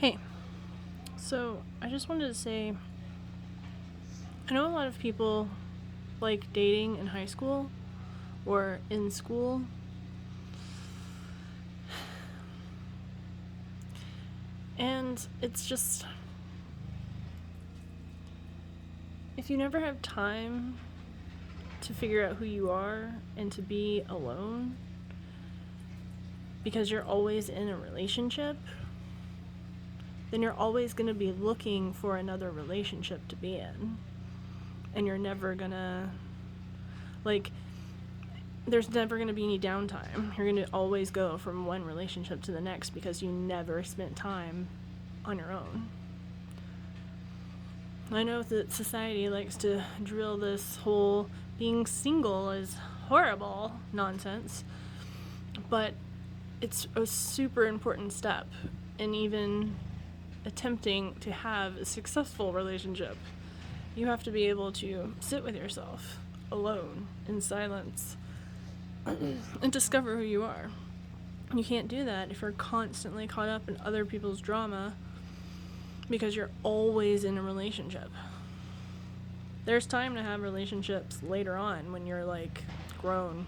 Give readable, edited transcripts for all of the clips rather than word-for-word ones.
Hey, so I just wanted to say I know a lot of people like dating in high school or in school. And it's just, if you never have time to figure out who you are and to be alone because you're always in a relationship, then you're always going to be looking for another relationship to be in. And you're never going to, there's never going to be any downtime. You're going to always go from one relationship to the next because you never spent time on your own. I know that society likes to drill this whole being single is horrible nonsense, but it's a super important step in even attempting to have a successful relationship. You have to be able to sit with yourself alone in silence and discover who you are. You can't do that if you're constantly caught up in other people's drama because you're always in a relationship. There's time to have relationships later on when you're grown,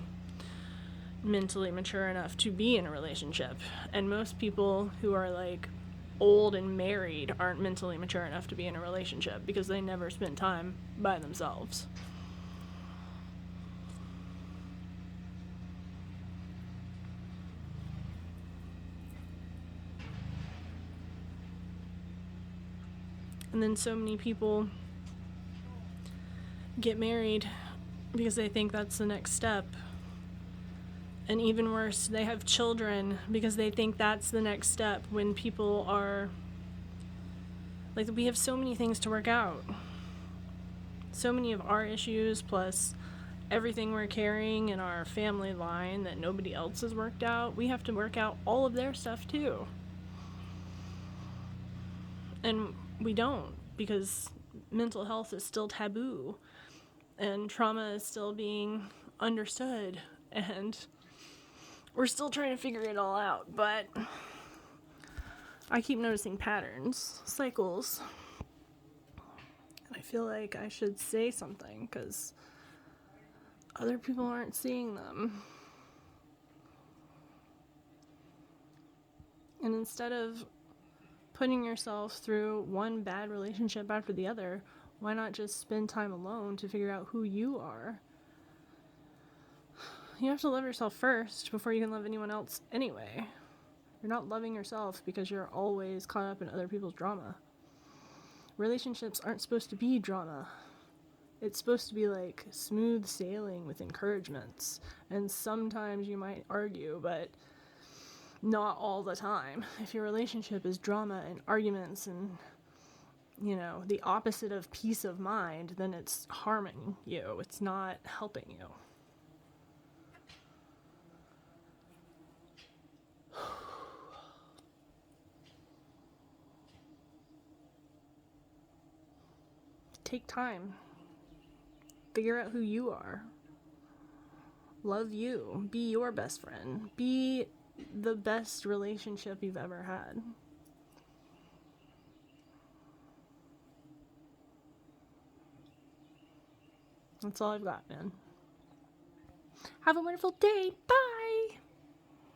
mentally mature enough to be in a relationship. And most people who are old and married aren't mentally mature enough to be in a relationship because they never spent time by themselves. And then so many people get married because they think that's the next step. And even worse, they have children because they think that's the next step when people are... we have so many things to work out. So many of our issues, plus everything we're carrying in our family line that nobody else has worked out, we have to work out all of their stuff too. And we don't, because mental health is still taboo and trauma is still being understood, and we're still trying to figure it all out. But I keep noticing patterns, cycles, and I feel like I should say something because other people aren't seeing them. And instead of putting yourself through one bad relationship after the other, why not just spend time alone to figure out who you are? You have to love yourself first before you can love anyone else anyway. You're not loving yourself because you're always caught up in other people's drama. Relationships aren't supposed to be drama. It's supposed to be smooth sailing with encouragements. And sometimes you might argue, but not all the time. If your relationship is drama and arguments and, the opposite of peace of mind, then it's harming you. It's not helping you. Take time. Figure out who you are. Love you. Be your best friend. Be the best relationship you've ever had. That's all I've got, man. Have a wonderful day. Bye!